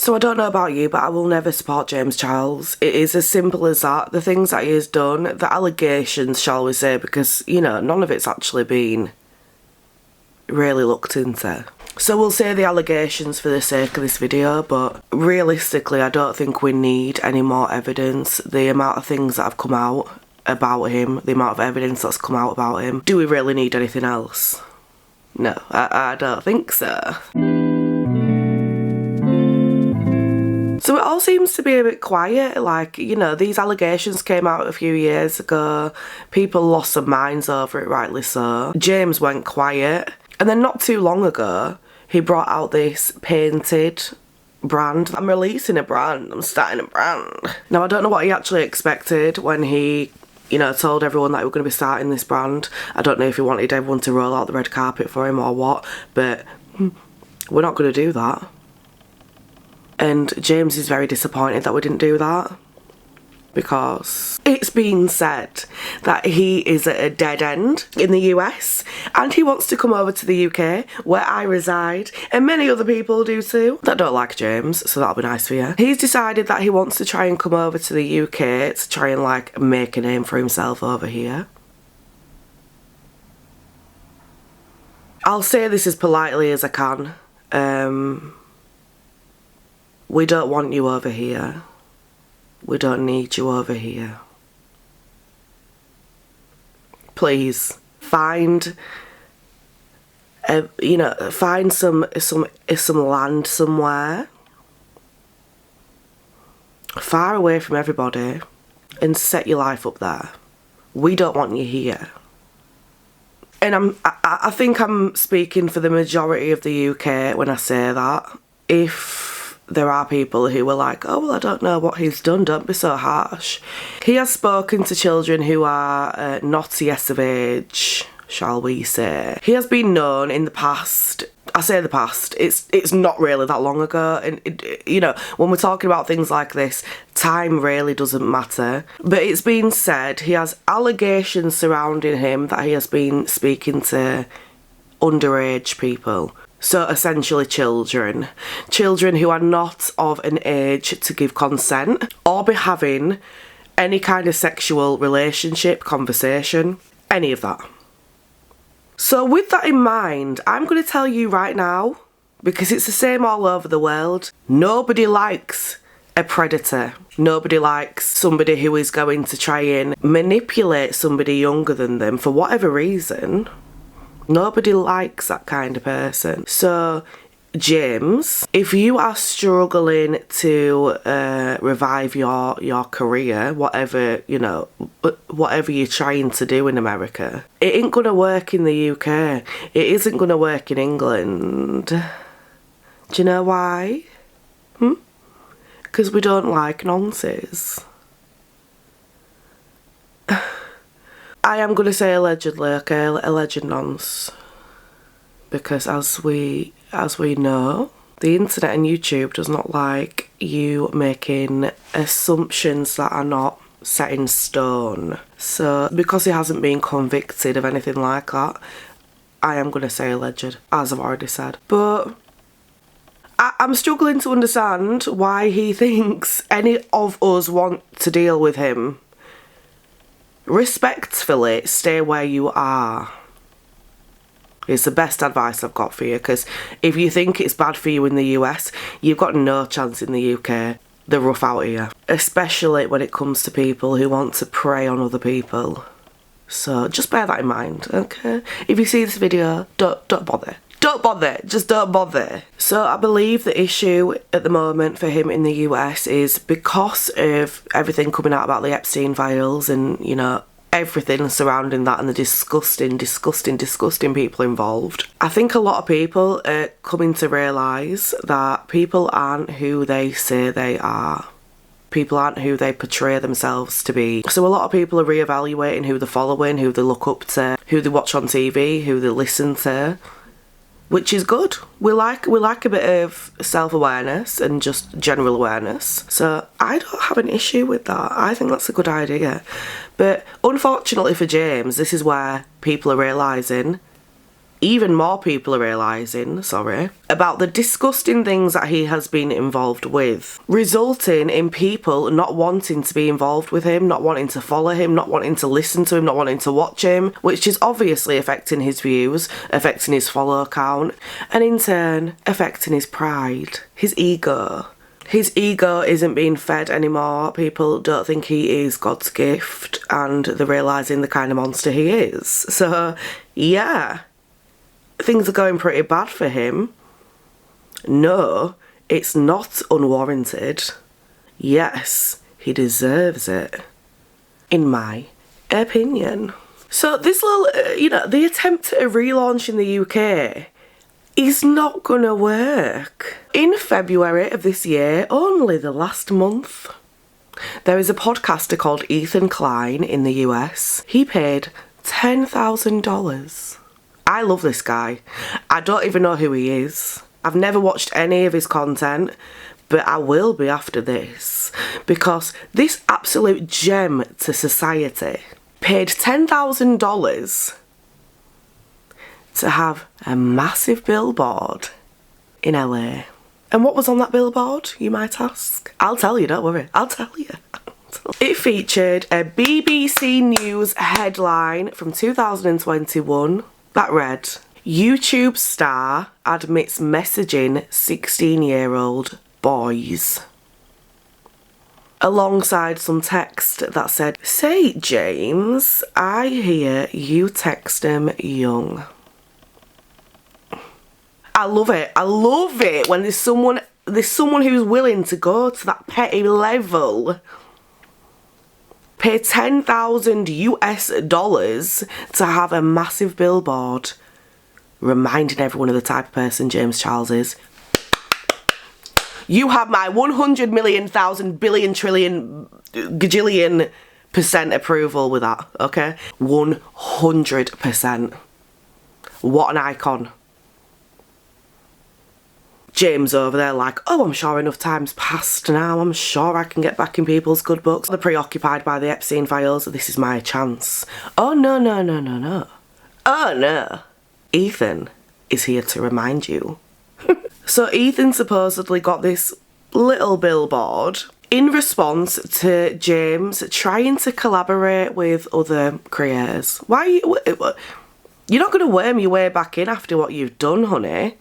So I don't know about you, but I will never support James Charles. It is as simple as that. The things that he has done, the allegations, shall we say, because, you know, none of it's actually been really looked into. So we'll say the allegations for the sake of this video, but realistically I don't think we need any more evidence. The amount of things that have come out about him, the amount of evidence that's come out about him, do we really need anything else? No, I don't think so. So it all seems to be a bit quiet, like, you know, these allegations came out a few years ago, people lost their minds over it, rightly so. James went quiet, and then not too long ago, he brought out this painted brand. I'm releasing a brand, I'm starting a brand. Now I don't know what he actually expected when he, you know, told everyone that he was going to be starting this brand. I don't know if he wanted everyone to roll out the red carpet for him or what, but we're not going to do that. And James is very disappointed that we didn't do that, because it's been said that he is at a dead end in the US and he wants to come over to the UK where I reside, and many other people do too that don't like James, so that'll be nice for you. He's decided that he wants to try and come over to the UK to try and like make a name for himself over here. I'll say this as politely as I can. We don't want you over here. We don't need you over here. Please find, you know, find some land somewhere far away from everybody and set your life up there. We don't want you here. And I think I'm speaking for the majority of the UK when I say that. If there are people who were like, oh, well, I don't know what he's done, don't be so harsh. He has spoken to children who are not yes of age, shall we say. He has been known in the past, I say the past, it's not really that long ago, and you know, when we're talking about things like this, time really doesn't matter. But it's been said he has allegations surrounding him that he has been speaking to underage people. So essentially children who are not of an age to give consent or be having any kind of sexual relationship, conversation, any of that. So with that in mind, I'm going to tell you right now, because it's the same all over the world, nobody likes a predator. Nobody likes somebody who is going to try and manipulate somebody younger than them for whatever reason. Nobody likes that kind of person. So, James, if you are struggling to revive your career, whatever, you know, whatever you're trying to do in America, it ain't gonna work in the UK. It isn't gonna work in England. Do you know why? Because we don't like nonsense. I am going to say allegedly, okay, alleged nonce, because as we know, the internet and YouTube does not like you making assumptions that are not set in stone. So because he hasn't been convicted of anything like that, I am going to say alleged, as I've already said. But I'm struggling to understand why he thinks any of us want to deal with him. Respectfully, stay where you are. It's the best advice I've got for you, because if you think it's bad for you in the US, you've got no chance in the UK. They're rough out here. Especially when it comes to people who want to prey on other people. So just bear that in mind, okay? If you see this video, don't bother. Don't bother, just don't bother. So I believe the issue at the moment for him in the US is because of everything coming out about the Epstein files and, you know, everything surrounding that and the disgusting people involved. I think a lot of people are coming to realise that people aren't who they say they are. People aren't who they portray themselves to be. So a lot of people are reevaluating who they're following, who they look up to, who they watch on TV, who they listen to. Which is good. We like a bit of self-awareness and just general awareness. So I don't have an issue with that. I think that's a good idea. But unfortunately for James, this is where people are realising even more people are realising, about the disgusting things that he has been involved with, resulting in people not wanting to be involved with him, not wanting to follow him, not wanting to listen to him, not wanting to watch him, which is obviously affecting his views, affecting his follow count, and in turn affecting his pride, his ego. His ego isn't being fed anymore. People don't think he is God's gift, and they're realising the kind of monster he is. So, yeah, things are going pretty bad for him. No, it's not unwarranted. Yes, he deserves it, in my opinion. So this little, the attempt at a relaunch in the UK is not gonna work. In February of this year, only the last month, there is a podcaster called Ethan Klein in the US. He paid $10,000. I love this guy. I don't even know who he is. I've never watched any of his content, but I will be after this, because this absolute gem to society paid $10,000 to have a massive billboard in LA. And what was on that billboard, you might ask? I'll tell you, don't worry, I'll tell you. It featured a BBC News headline from 2021 that read, YouTube star admits messaging 16-year-old boys. Alongside some text that said, "Say, James, I hear you text him young." I love it. I love it when there's someone who's willing to go to that petty level. Pay $10,000 to have a massive billboard reminding everyone of the type of person James Charles is. You have my 100 million, 1,000 billion, trillion, gajillion % approval with that, okay? 100%. What an icon. James over there like, oh, I'm sure enough time's passed now. I'm sure I can get back in people's good books. They're preoccupied by the Epstein files. This is my chance. Oh, no, no, no, no, no. Oh, no. Ethan is here to remind you. So Ethan supposedly got this little billboard in response to James trying to collaborate with other creators. Why? You're not going to worm your way back in after what you've done, honey.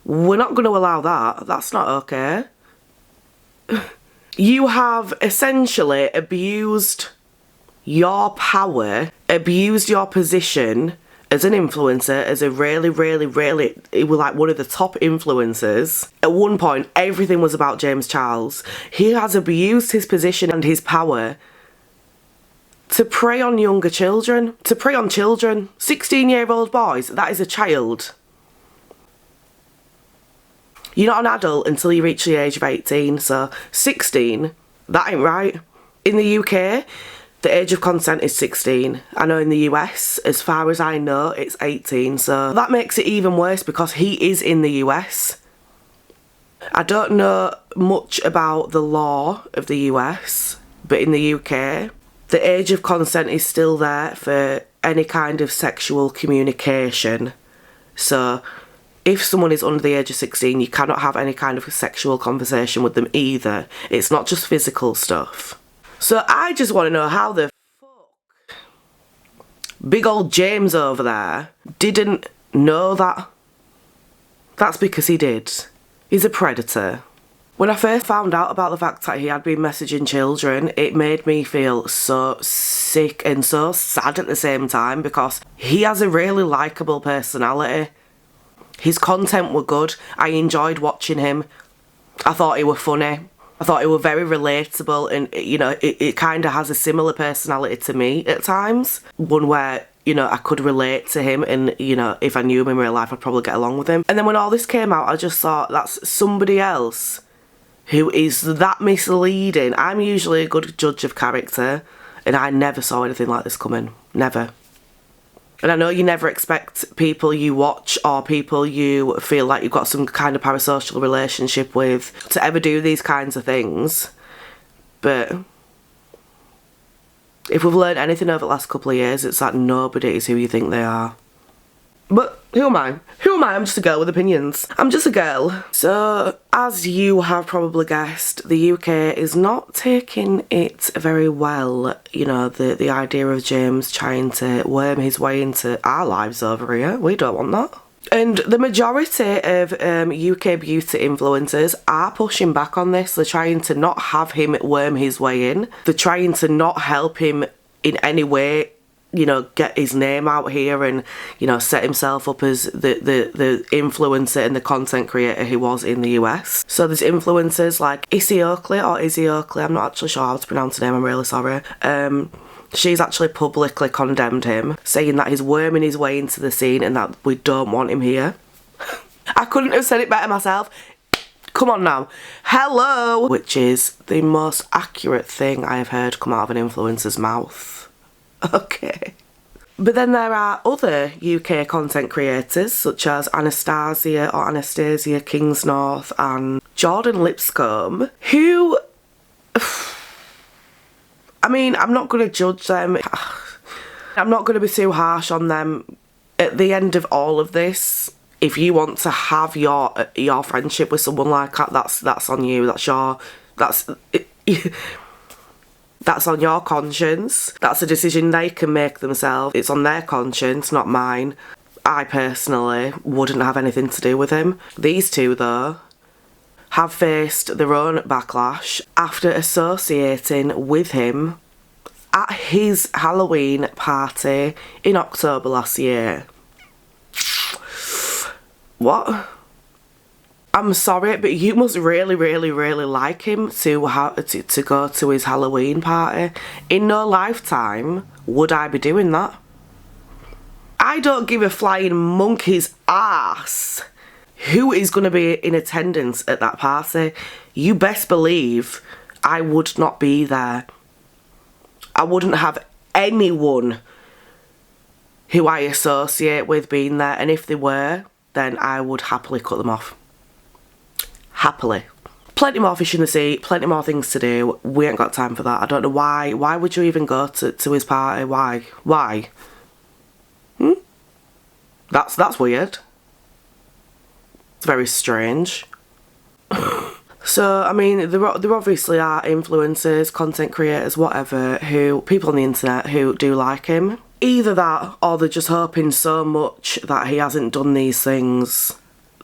We're not going to allow that. That's not okay. You have essentially abused your power, abused your position as an influencer, as a really, it was like one of the top influencers. At one point, everything was about James Charles. He has abused his position and his power to prey on younger children, to prey on children. 16-year-old boys, that is a child. You're not an adult until you reach the age of 18, so 16, that ain't right. In the UK, the age of consent is 16. I know in the US, as far as I know, it's 18, so that makes it even worse because he is in the US. I don't know much about the law of the US, but in the UK, the age of consent is still there for any kind of sexual communication. So if someone is under the age of 16, you cannot have any kind of sexual conversation with them either. It's not just physical stuff. So I just want to know how the fuck big old James over there didn't know that. That's because he did. He's a predator. When I first found out about the fact that he had been messaging children, it made me feel so sick and so sad at the same time because he has a really likeable personality. His content were good. I enjoyed watching him. I thought he were funny. I thought he were very relatable, and it kind of has a similar personality to me at times. One where, I could relate to him, and, if I knew him in real life, I'd probably get along with him. And then when all this came out, I just thought, that's somebody else who is that misleading. I'm usually a good judge of character, and I never saw anything like this coming. Never. And I know you never expect people you watch or people you feel like you've got some kind of parasocial relationship with to ever do these kinds of things. But if we've learned anything over the last couple of years, it's that nobody is who you think they are. But who am I? Who am I? I'm just a girl with opinions. I'm just a girl. So, as you have probably guessed, the UK is not taking it very well. You know, the idea of James trying to worm his way into our lives over here. We don't want that. And the majority of UK beauty influencers are pushing back on this. They're trying to not have him worm his way in. They're trying to not help him in any way, you know, get his name out here and, you know, set himself up as the influencer and the content creator he was in the US. So there's influencers like Izzy Oakley, I'm not actually sure how to pronounce her name, I'm really sorry. She's actually publicly condemned him, saying that he's worming his way into the scene and that we don't want him here. I couldn't have said it better myself. Come on now. Hello! Which is the most accurate thing I have heard come out of an influencer's mouth. Okay. But then there are other UK content creators such as Anastasia Kingsnorth and Jordan Lipscomb, who, I mean, I'm not going to judge them. I'm not going to be too harsh on them. At the end of all of this, if you want to have your friendship with someone like that, that's on you. That's on your conscience. That's a decision they can make themselves. It's on their conscience, not mine. I personally wouldn't have anything to do with him. These two, though, have faced their own backlash after associating with him at his Halloween party in October last year. What? I'm sorry, but you must really, really, really like him to go to his Halloween party. In no lifetime would I be doing that. I don't give a flying monkey's ass who is going to be in attendance at that party. You best believe I would not be there. I wouldn't have anyone who I associate with being there, and if they were, then I would happily cut them off. Happily. Plenty more fish in the sea, plenty more things to do. We ain't got time for that. I don't know why. Why would you even go to his party? Why? Why? That's weird. It's very strange. So, I mean, there obviously are influencers, content creators, whatever, people on the internet who do like him. Either that, or they're just hoping so much that he hasn't done these things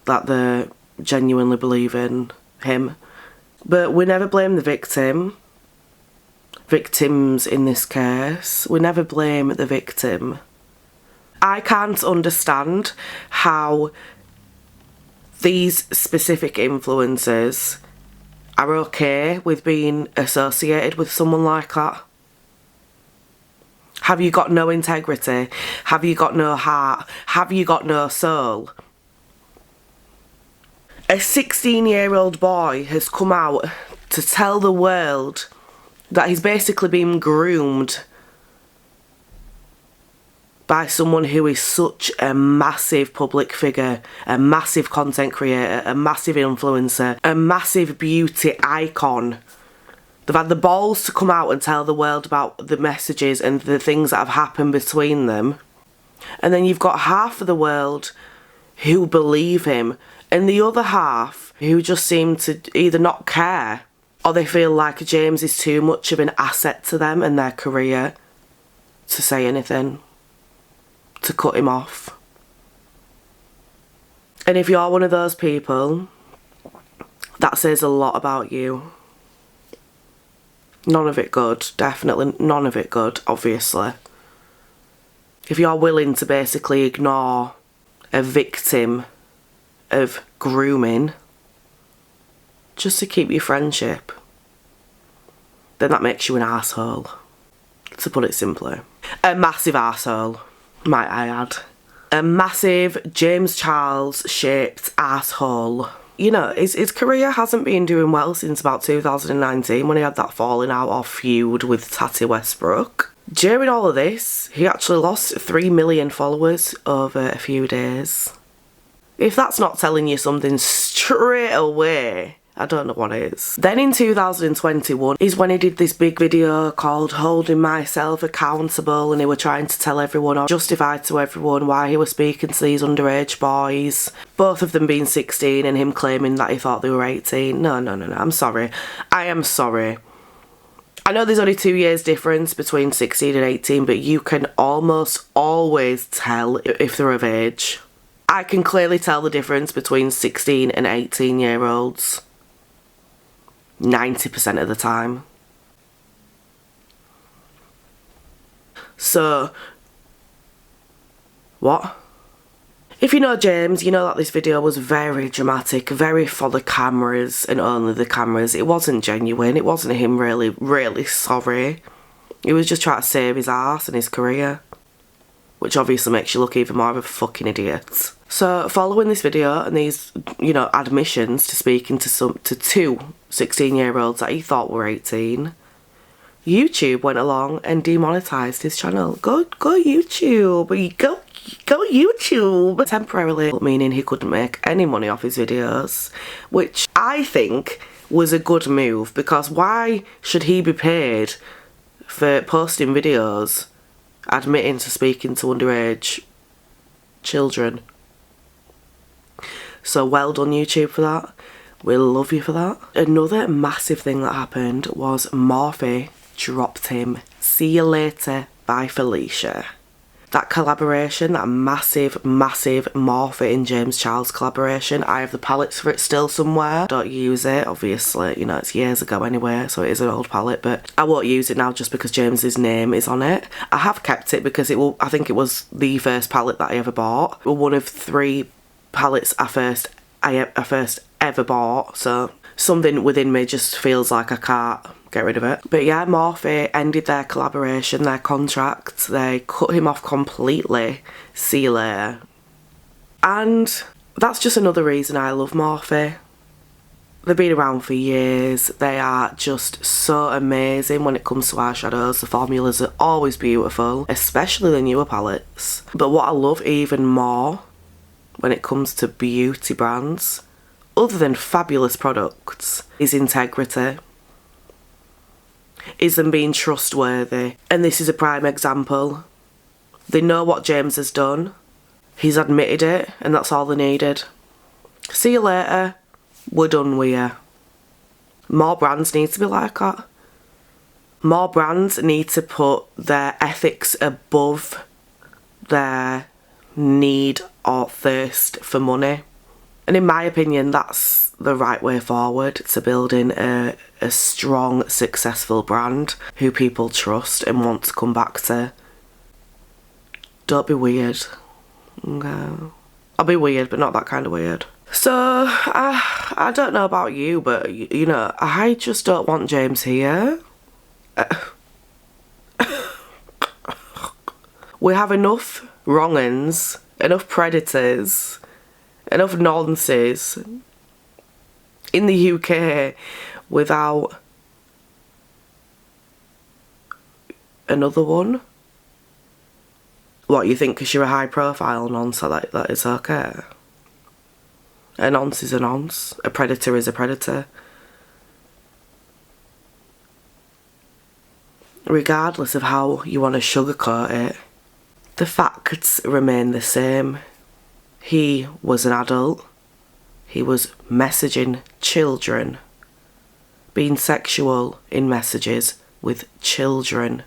that they're genuinely believe in him. But we never blame the victims in this case. We never blame the victim. I can't understand how these specific influencers are okay with being associated with someone like that. Have you got no integrity? Have you got no heart? Have you got no soul? A 16-year-old boy has come out to tell the world that he's basically been groomed by someone who is such a massive public figure, a massive content creator, a massive influencer, a massive beauty icon. They've had the balls to come out and tell the world about the messages and the things that have happened between them. And then you've got half of the world who believe him, and the other half who just seem to either not care or they feel like James is too much of an asset to them and their career to say anything, to cut him off. And if you're one of those people, that says a lot about you. None of it good, definitely none of it good, obviously. If you're willing to basically ignore a victim of grooming just to keep your friendship, then that makes you an arsehole, to put it simply. A massive arsehole, might I add. A massive James Charles shaped arsehole. You know, his career hasn't been doing well since about 2019 when he had that falling out or feud with Tati Westbrook. During all of this, he actually lost 3 million followers over a few days. If that's not telling you something straight away I don't know what it is. Then in 2021 is when he did this big video called Holding Myself Accountable, and he were trying to tell everyone, or justify to everyone, why he was speaking to these underage boys. Both of them being 16 and him claiming that he thought they were 18. No, I'm sorry. I am sorry. I know there's only 2 years difference between 16 and 18, but you can almost always tell if they're of age. I can clearly tell the difference between 16 and 18-year-olds 90% of the time. So, what? If you know James, you know that this video was very dramatic, very for the cameras and only the cameras. It wasn't genuine, it wasn't him really sorry. He was just trying to save his arse and his career, which obviously makes you look even more of a fucking idiot. So, following this video and these, you know, admissions to speaking to two 16-year-olds that he thought were 18, YouTube went along and demonetised his channel. Go YouTube, go YouTube. Temporarily, meaning he couldn't make any money off his videos, which I think was a good move, because why should he be paid for posting videos admitting to speaking to underage children? So well done, YouTube, for that. We'll love you for that. Another massive thing that happened was Morphe dropped him See You Later by Felicia. That collaboration, that massive Morphe and James Charles collaboration, I have the palettes for it still somewhere. Don't use it, obviously, you know, it's years ago anyway, so it is an old palette, but I won't use it now just because James's name is on it. I have kept it because I think it was the first palette that I ever bought. One of 3 palettes I first ever bought, so something within me just feels like I can't get rid of it. But yeah, Morphe ended their collaboration, their contract. They cut him off completely. See you later. And that's just another reason I love Morphe. They've been around for years. They are just so amazing when it comes to eyeshadows. The formulas are always beautiful, especially the newer palettes. But what I love even more when it comes to beauty brands, other than fabulous products, is integrity. Is them being trustworthy. And this is a prime example. They know what James has done. He's admitted it, and that's all they needed. See you later. We're done with you. More brands need to be like that. More brands need to put their ethics above their need or thirst for money. And in my opinion, that's the right way forward to building a strong, successful brand who people trust and want to come back to. Don't be weird. Okay. I'll be weird, but not that kind of weird. So, I don't know about you, but, you know, I just don't want James here. We have enough wrong-uns, enough predators, enough nonsense in the UK without another one. What, you think because you're a high profile nonce that it's okay? A nonce is a nonce. A predator is a predator. Regardless of how you want to sugarcoat it, the facts remain the same. He was an adult. He was messaging children. Being sexual in messages with children.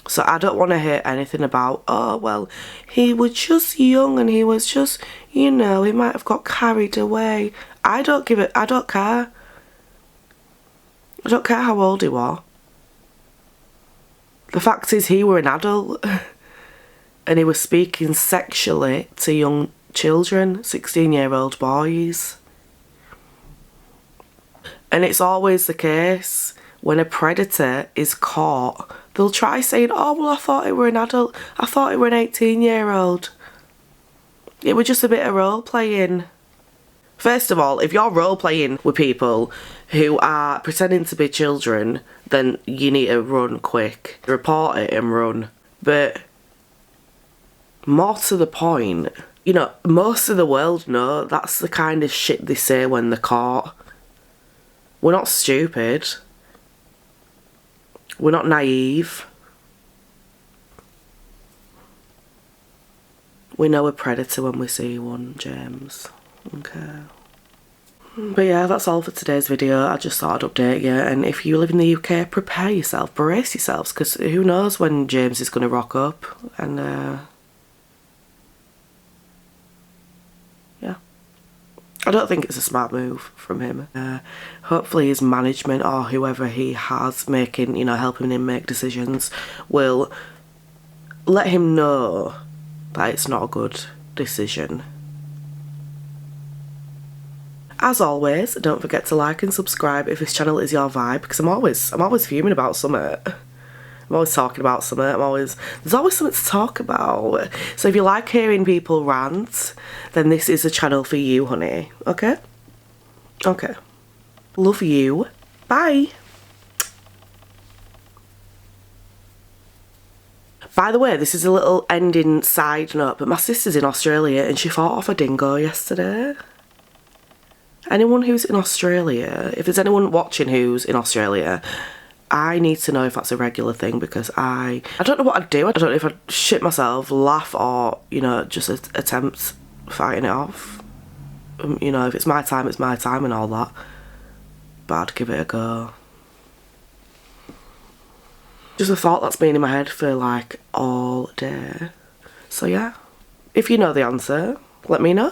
So I don't want to hear anything about, oh, well, he was just young and he was just, you know, he might have got carried away. I don't care. I don't care how old he was. The fact is he were an adult and he was speaking sexually to young children, 16-year-old boys. And it's always the case when a predator is caught, they'll try saying, oh, well, I thought it were an adult. I thought it were an 18-year-old. It was just a bit of role-playing. First of all, if you're role-playing with people who are pretending to be children, then you need to run quick. Report it and run. But more to the point, you know, most of the world know that's the kind of shit they say when they're caught. We're not stupid. We're not naive. We know a predator when we see one, James. Okay. But yeah, that's all for today's video. I just thought I'd update you. And if you live in the UK, prepare yourself, brace yourselves, because who knows when James is going to rock up. And yeah. I don't think it's a smart move from him. Hopefully his management or whoever he has making, you know, helping him make decisions will let him know that it's not a good decision. As always, don't forget to like and subscribe if this channel is your vibe, because I'm always fuming about something. I'm always talking about something. There's always something to talk about. So if you like hearing people rant, then this is a channel for you, honey. Okay? Okay. Love you. Bye. By the way, this is a little ending side note, but my sister's in Australia and she fought off a dingo yesterday. Anyone who's in Australia, if there's anyone watching who's in Australia, I need to know if that's a regular thing, because I don't know what I'd do. I don't know if I'd shit myself, laugh, or, you know, just attempt fighting it off. You know, if it's my time and all that. But I'd give it a go. Just a thought that's been in my head for like all day. So yeah, if you know the answer, let me know.